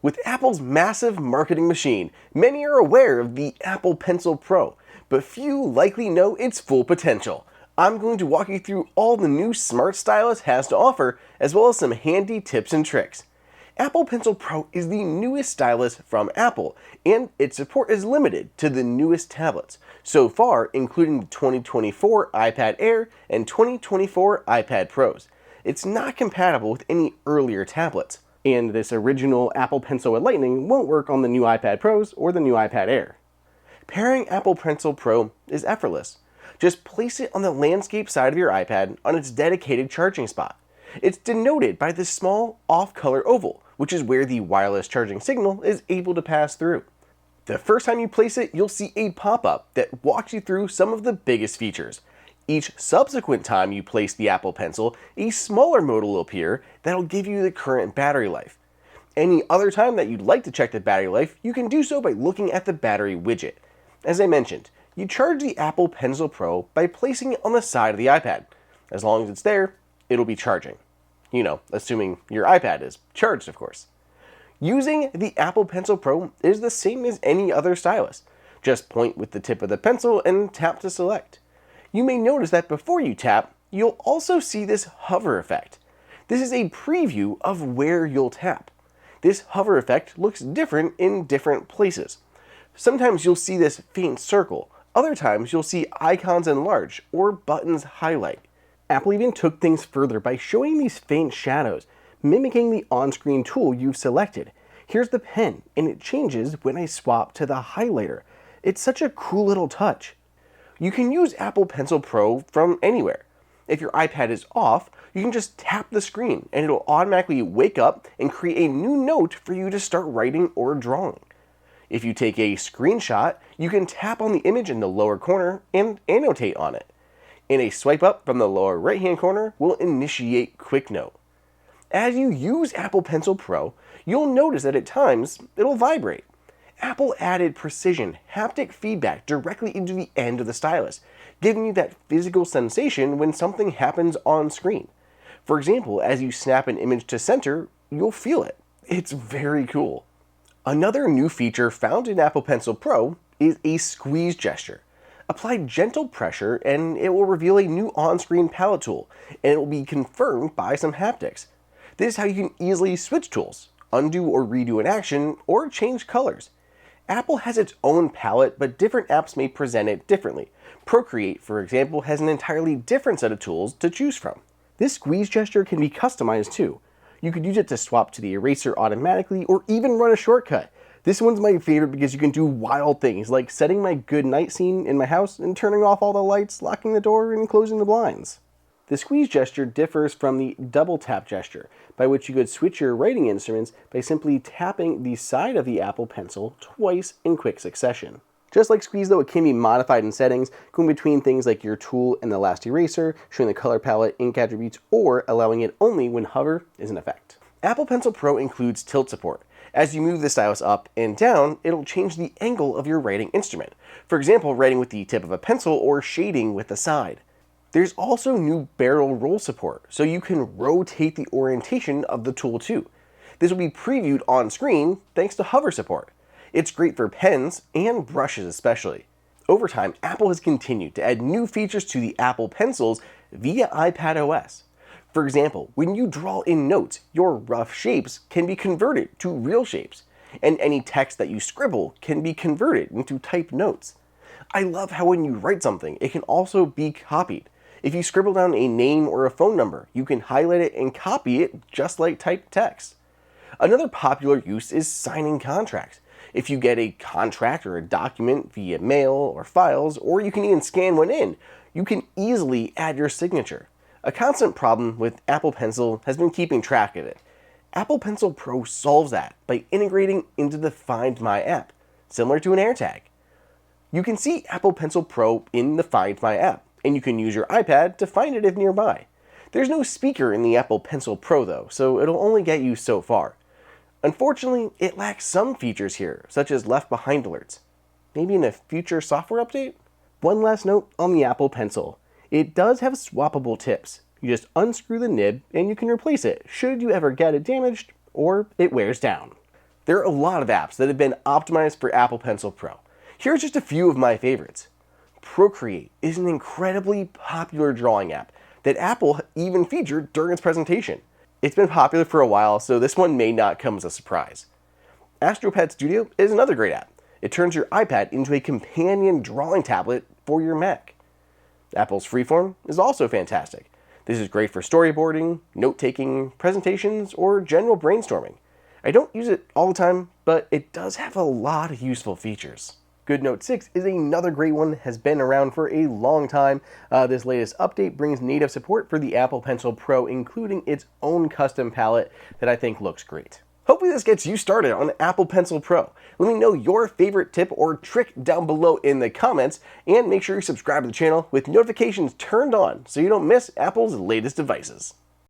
With Apple's massive marketing machine, many are aware of the Apple Pencil Pro, but few likely know its full potential. I'm going to walk you through all the new smart stylus has to offer, as well as some handy tips and tricks. Apple Pencil Pro is the newest stylus from Apple, and its support is limited to the newest tablets, so far including the 2024 iPad Air and 2024 iPad Pros. It's not compatible with any earlier tablets, and this original Apple Pencil with Lightning won't work on the new iPad Pros or the new iPad Air. Pairing Apple Pencil Pro is effortless. Just place it on the landscape side of your iPad on its dedicated charging spot. It's denoted by this small off-color oval, which is where the wireless charging signal is able to pass through. The first time you place it, you'll see a pop-up that walks you through some of the biggest features. Each subsequent time you place the Apple Pencil, a smaller mode will appear that'll give you the current battery life. Any other time that you'd like to check the battery life, you can do so by looking at the battery widget. As I mentioned, you charge the Apple Pencil Pro by placing it on the side of the iPad. As long as it's there, it'll be charging. You know, assuming your iPad is charged, of course. Using the Apple Pencil Pro is the same as any other stylus. Just point with the tip of the pencil and tap to select. You may notice that before you tap, you'll also see this hover effect. This is a preview of where you'll tap. This hover effect looks different in different places. Sometimes you'll see this faint circle. Other times you'll see icons enlarge or buttons highlight. Apple even took things further by showing these faint shadows, mimicking the on-screen tool you've selected. Here's the pen, and it changes when I swap to the highlighter. It's such a cool little touch. You can use Apple Pencil Pro from anywhere. If your iPad is off, you can just tap the screen and it'll automatically wake up and create a new note for you to start writing or drawing. If you take a screenshot, you can tap on the image in the lower corner and annotate on it. And a swipe up from the lower right hand corner will initiate QuickNote. As you use Apple Pencil Pro, you'll notice that at times it'll vibrate. Apple added precision haptic feedback directly into the end of the stylus, giving you that physical sensation when something happens on screen. For example, as you snap an image to center, you'll feel it. It's very cool. Another new feature found in Apple Pencil Pro is a squeeze gesture. Apply gentle pressure and it will reveal a new on-screen palette tool, and it will be confirmed by some haptics. This is how you can easily switch tools, undo or redo an action, or change colors. Apple has its own palette, but different apps may present it differently. Procreate, for example, has an entirely different set of tools to choose from. This squeeze gesture can be customized too. You could use it to swap to the eraser automatically or even run a shortcut. This one's my favorite because you can do wild things like setting my good night scene in my house and turning off all the lights, locking the door, and closing the blinds. The squeeze gesture differs from the double tap gesture, by which you could switch your writing instruments by simply tapping the side of the Apple Pencil twice in quick succession. Just like squeeze though, it can be modified in settings, going between things like your tool and the last eraser, showing the color palette, ink attributes, or allowing it only when hover is in effect. Apple Pencil Pro includes tilt support. As you move the stylus up and down, it'll change the angle of your writing instrument. For example, writing with the tip of a pencil or shading with the side. There's also new barrel roll support, so you can rotate the orientation of the tool too. This will be previewed on screen thanks to hover support. It's great for pens and brushes especially. Over time, Apple has continued to add new features to the Apple Pencils via iPadOS. For example, when you draw in notes, your rough shapes can be converted to real shapes, and any text that you scribble can be converted into typed notes. I love how when you write something, it can also be copied. If you scribble down a name or a phone number, you can highlight it and copy it just like typed text. Another popular use is signing contracts. If you get a contract or a document via mail or files, or you can even scan one in, you can easily add your signature. A constant problem with Apple Pencil has been keeping track of it. Apple Pencil Pro solves that by integrating into the Find My app, similar to an AirTag. You can see Apple Pencil Pro in the Find My app, and you can use your iPad to find it if nearby. There's no speaker in the Apple Pencil Pro though, so it'll only get you so far. Unfortunately, it lacks some features here, such as left behind alerts. Maybe in a future software update? One last note on the Apple Pencil. It does have swappable tips. You just unscrew the nib and you can replace it should you ever get it damaged or it wears down. There are a lot of apps that have been optimized for Apple Pencil Pro. Here are just a few of my favorites. Procreate is an incredibly popular drawing app that Apple even featured during its presentation. It's been popular for a while, so this one may not come as a surprise. AstroPad Studio is another great app. It turns your iPad into a companion drawing tablet for your Mac. Apple's Freeform is also fantastic. This is great for storyboarding, note-taking, presentations, or general brainstorming. I don't use it all the time, but it does have a lot of useful features. QuickNote 6 is another great one, has been around for a long time. This latest update brings native support for the Apple Pencil Pro, including its own custom palette that I think looks great. Hopefully this gets you started on Apple Pencil Pro. Let me know your favorite tip or trick down below in the comments, and make sure you subscribe to the channel with notifications turned on so you don't miss Apple's latest devices.